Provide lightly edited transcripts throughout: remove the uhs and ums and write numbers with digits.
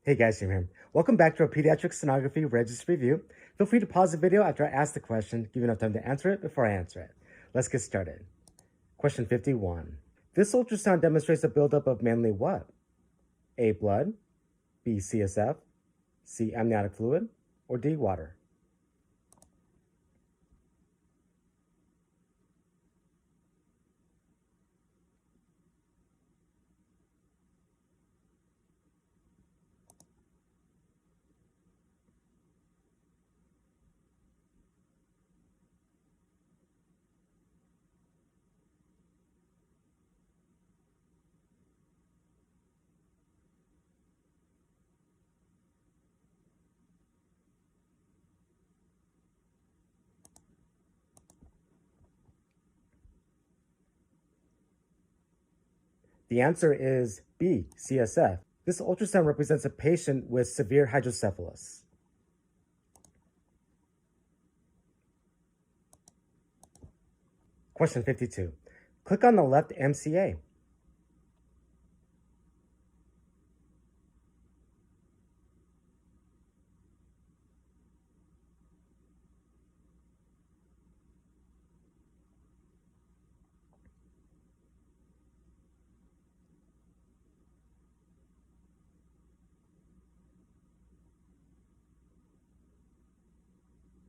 Hey guys, Jim here. Welcome back to our Pediatric Sonography Registry review. Feel free to pause the video after I ask the question, give you enough time to answer it before I answer it. Let's get started. Question 51. This ultrasound demonstrates a buildup of mainly what? A, blood, B, CSF, C, amniotic fluid, or D, water? The answer is B, CSF. This ultrasound represents a patient with severe hydrocephalus. Question 52. Click on the left MCA.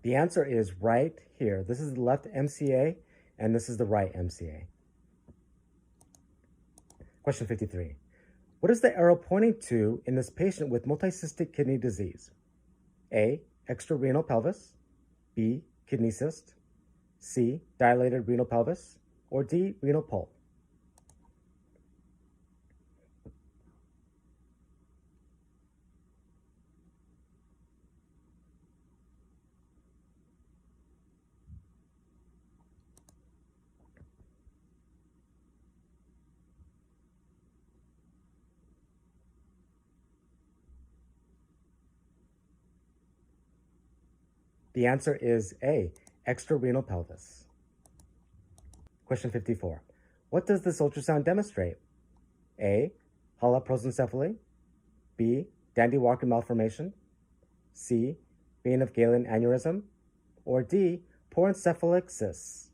The answer is right here. This is the left MCA, and this is the right MCA. Question 53. What is the arrow pointing to in this patient with multicystic kidney disease? A, extrarenal pelvis, B, kidney cyst, C, dilated renal pelvis, or D, renal pulp? The answer is A, extrarenal pelvis. Question 54. What does this ultrasound demonstrate? A, holoprosencephaly, B, Dandy-Walker malformation, C, vein of Galen aneurysm, or D, porencephalic cysts?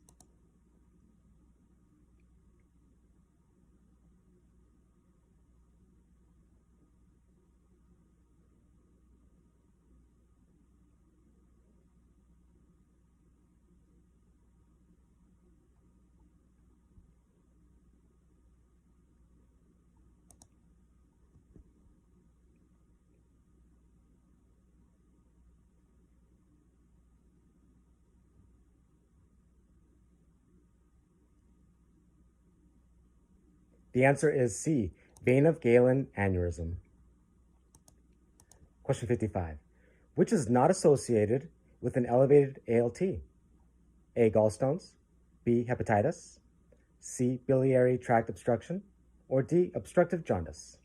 The answer is C, vein of Galen aneurysm. Question 55. Which is not associated with an elevated ALT? A, gallstones, B, hepatitis, C, biliary tract obstruction, or D, obstructive jaundice?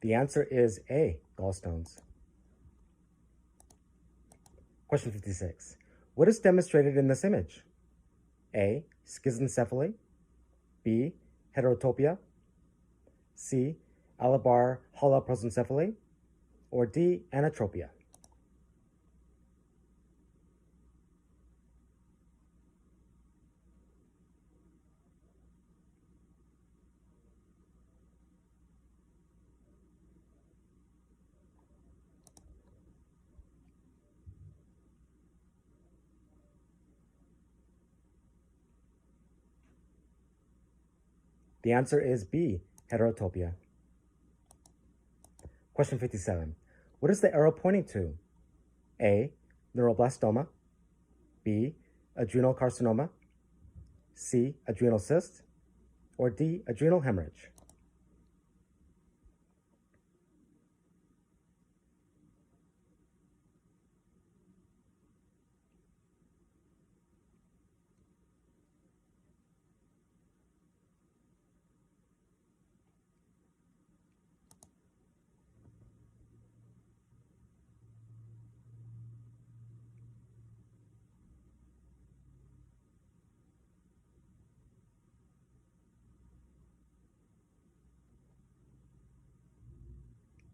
The answer is A, gallstones. Question 56. What is demonstrated in this image? A, schizencephaly, B, heterotopia, C, alabar holoprosencephaly, or D, anatropia? The answer is B, heterotopia. Question 57. What is the arrow pointing to? A, neuroblastoma, B, adrenal carcinoma, C, adrenal cyst, or D, adrenal hemorrhage?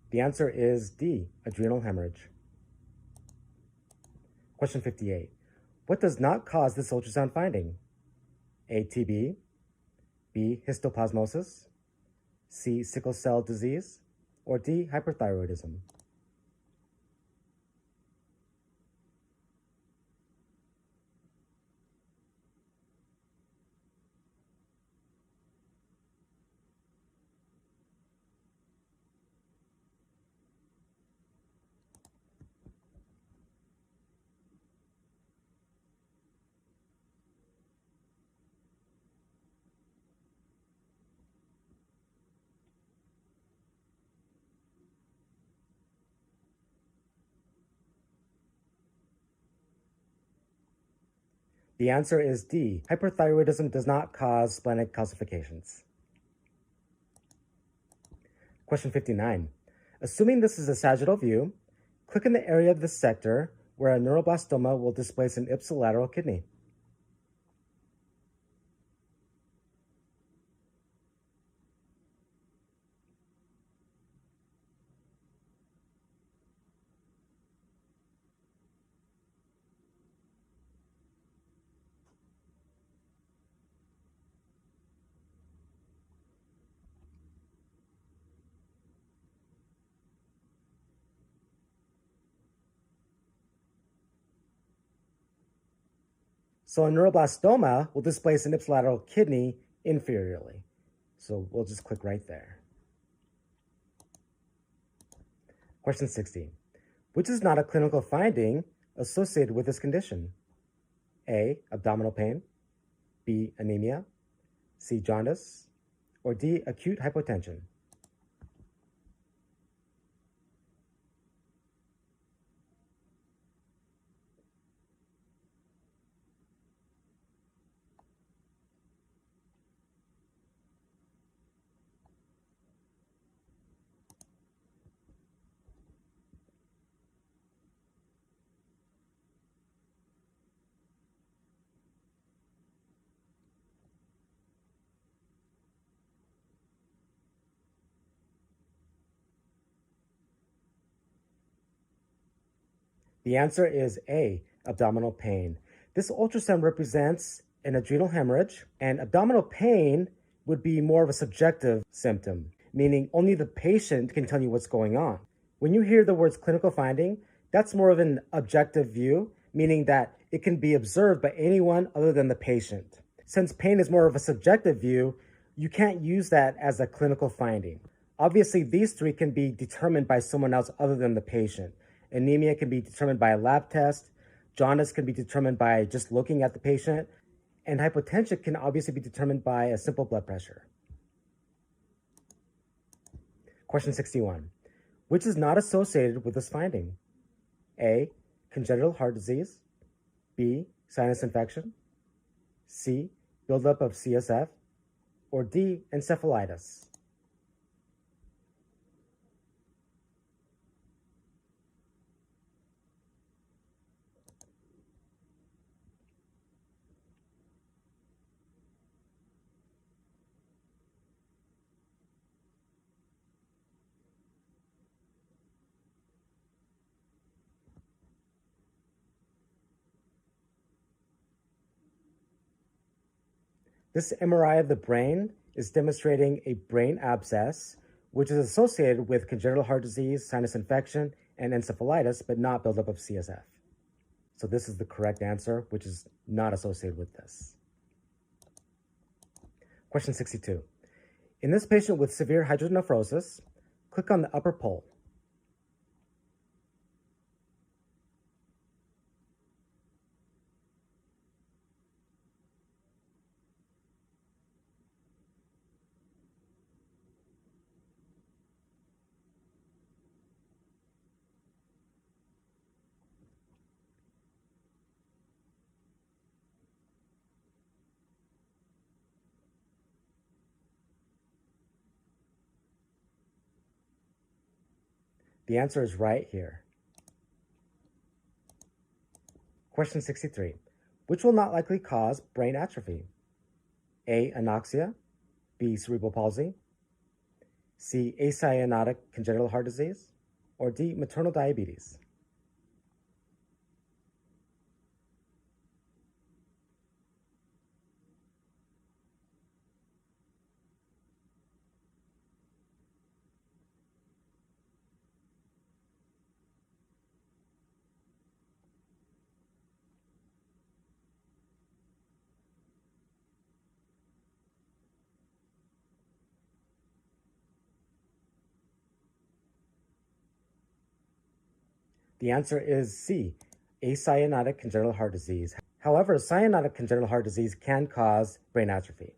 The answer is D, adrenal hemorrhage. Question 58. What does not cause this ultrasound finding? A, TB, B, histoplasmosis, C, sickle cell disease, or D, hyperthyroidism? The answer is D. Hyperthyroidism does not cause splenic calcifications. Question 59. Assuming this is a sagittal view, click in the area of the sector where a neuroblastoma will displace an ipsilateral kidney. So a neuroblastoma will displace an ipsilateral kidney inferiorly. So we'll just click right there. Question 60. Which is not a clinical finding associated with this condition? A, abdominal pain, B, anemia, C, jaundice, or D, acute hypotension? The answer is A, abdominal pain. This ultrasound represents an adrenal hemorrhage, and abdominal pain would be more of a subjective symptom, meaning only the patient can tell you what's going on. When you hear the words clinical finding, that's more of an objective view, meaning that it can be observed by anyone other than the patient. Since pain is more of a subjective view, you can't use that as a clinical finding. Obviously, these three can be determined by someone else other than the patient. Anemia can be determined by a lab test. Jaundice can be determined by just looking at the patient. And hypotension can obviously be determined by a simple blood pressure. Question 61. Which is not associated with this finding? A, congenital heart disease, B, sinus infection, C, buildup of CSF, or D, encephalitis? This MRI of the brain is demonstrating a brain abscess, which is associated with congenital heart disease, sinus infection, and encephalitis, but not buildup of CSF. So this is the correct answer, which is not associated with this. Question 62. In this patient with severe hydronephrosis, click on the upper pole. The answer is right here. Question 63. Which will not likely cause brain atrophy? A, anoxia, B, cerebral palsy, C, acyanotic congenital heart disease, or D, maternal diabetes? The answer is C, acyanotic congenital heart disease. However, cyanotic congenital heart disease can cause brain atrophy.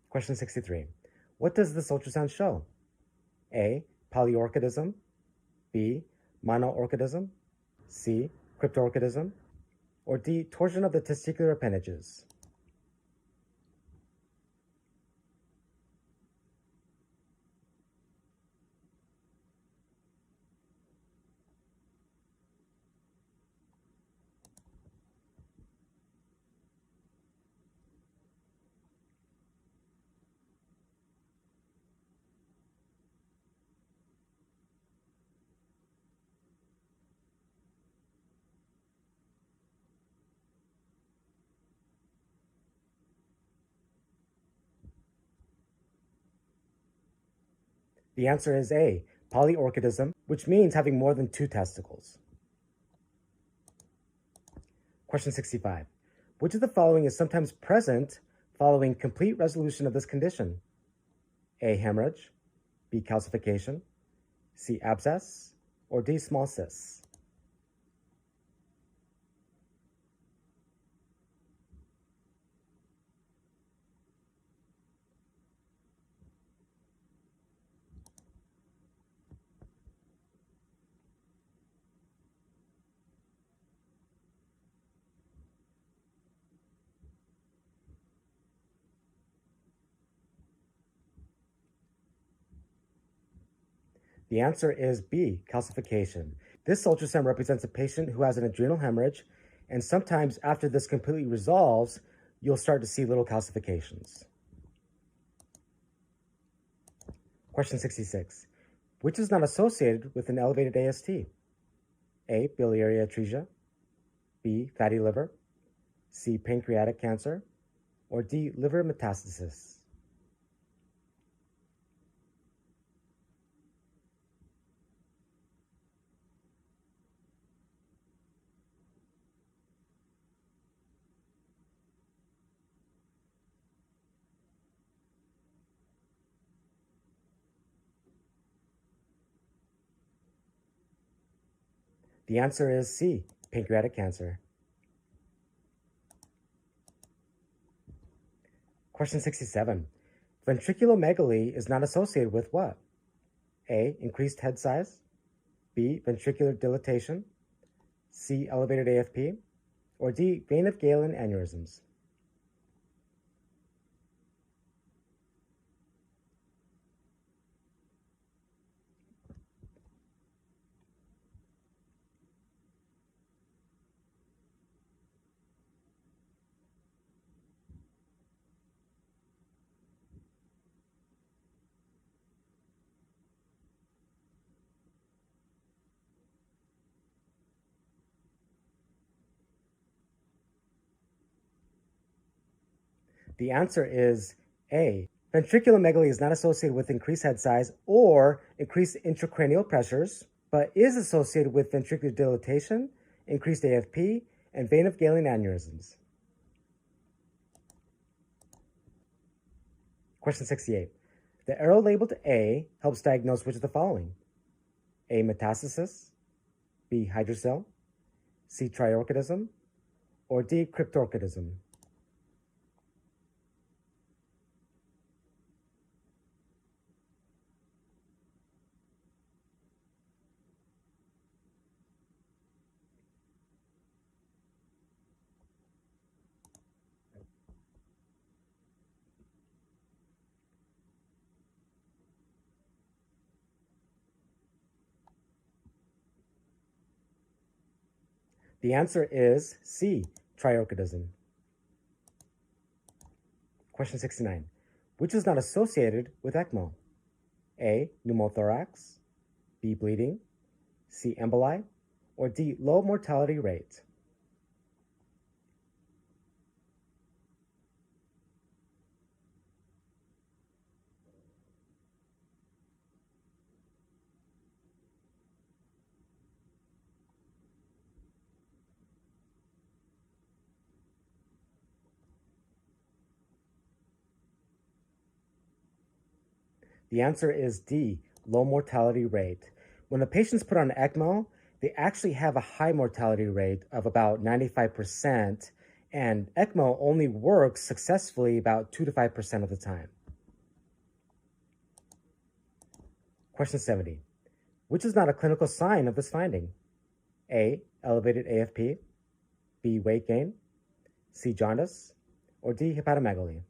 Question 63. What does this ultrasound show? A, polyorchidism, B, monoorchidism, C, cryptorchidism, or D, torsion of the testicular appendages? The answer is A, polyorchidism, which means having more than 2 testicles. Question 65. Which of the following is sometimes present following complete resolution of this condition? A, hemorrhage, B, calcification, C, abscess, or D, small cysts? The answer is B, calcification. This ultrasound represents a patient who has an adrenal hemorrhage, and sometimes after this completely resolves, you'll start to see little calcifications. Question 66. Which is not associated with an elevated AST? A, biliary atresia, B, fatty liver, C, pancreatic cancer, or D, liver metastasis? The answer is C, pancreatic cancer. Question 67. Ventriculomegaly is not associated with what? A, increased head size, B, ventricular dilatation, C, elevated AFP, or D, vein of Galen aneurysms? The answer is A. Ventriculomegaly is not associated with increased head size or increased intracranial pressures, but is associated with ventricular dilatation, increased AFP, and vein of Galen aneurysms. Question 68. The arrow labeled A helps diagnose which of the following? A, metastasis, B, hydrocele, C, triorchidism, or D, cryptorchidism? The answer is C, triorchidism. Question 69. Which is not associated with ECMO? A. Pneumothorax, B. Bleeding, C. Emboli, or D. Low mortality rate? The answer is D. Low mortality rate. When the patient's put on ECMO, they actually have a high mortality rate of about 95%, and ECMO only works successfully about 2 to 5% of the time. Question 70. Which is not a clinical sign of this finding? A. Elevated AFP, B. Weight gain, C. Jaundice, or D. Hepatomegaly?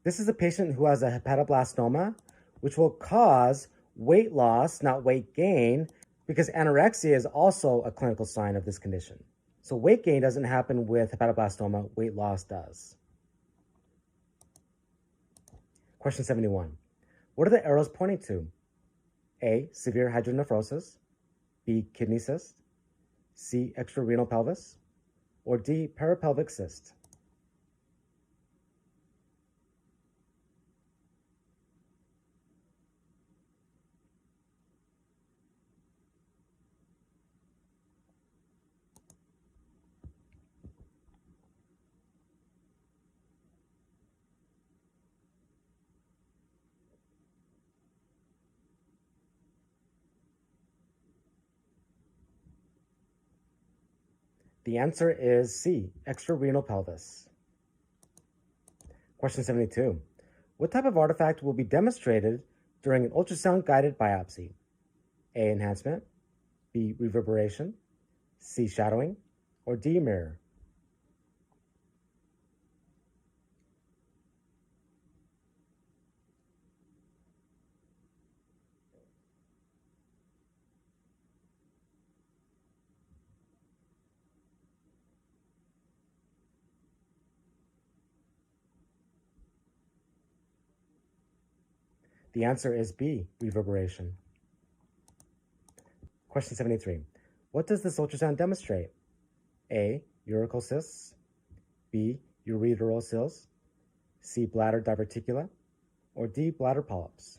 This is a patient who has a hepatoblastoma, which will cause weight loss, not weight gain, because anorexia is also a clinical sign of this condition. So weight gain doesn't happen with hepatoblastoma, weight loss does. Question 71. What are the arrows pointing to? A. Severe hydronephrosis, B. Kidney cyst, C. Extrarenal pelvis, or D. Parapelvic cyst? The answer is C. Extrarenal pelvis. Question 72. What type of artifact will be demonstrated during an ultrasound-guided biopsy? A. Enhancement, B. Reverberation, C. Shadowing, or D. Mirror? The answer is B. Reverberation. Question 73. What does this ultrasound demonstrate? A. Urachal cysts, B. Ureteral cysts, C. Bladder diverticula, or D. Bladder polyps?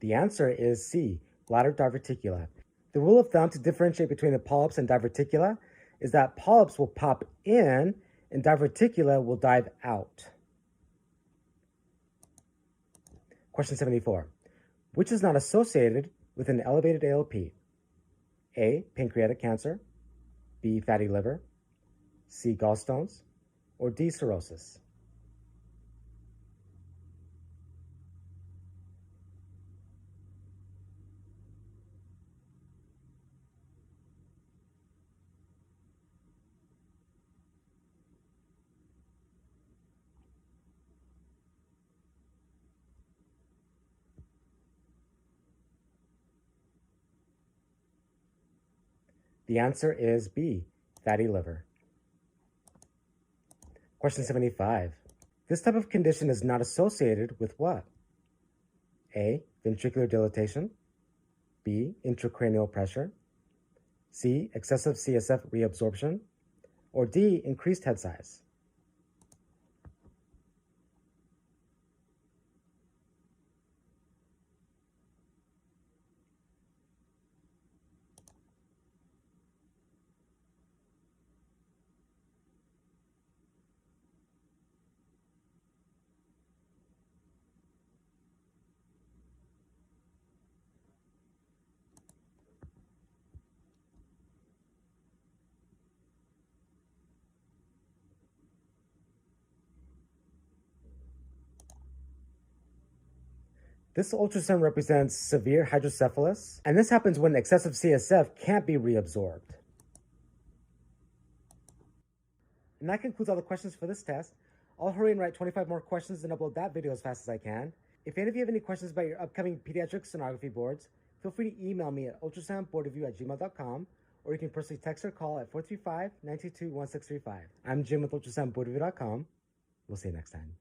The answer is C. Bladder diverticula. The rule of thumb to differentiate between the polyps and diverticula is that polyps will pop in and diverticula will dive out. Question 74. Which is not associated with an elevated ALP? A. Pancreatic cancer, B. Fatty liver, C. Gallstones, or D. Cirrhosis? The answer is B. Fatty liver. Question 75. This type of condition is not associated with what? A. Ventricular dilatation, B. Intracranial pressure, C. Excessive CSF reabsorption, or D. Increased head size? This ultrasound represents severe hydrocephalus, and this happens when excessive CSF can't be reabsorbed. And that concludes all the questions for this test. I'll hurry and write 25 more questions and upload that video as fast as I can. If any of you have any questions about your upcoming pediatric sonography boards, feel free to email me at ultrasoundboardreview@gmail.com, or you can personally text or call at 435-922-1635. I'm Jim with ultrasoundboardreview.com. We'll see you next time.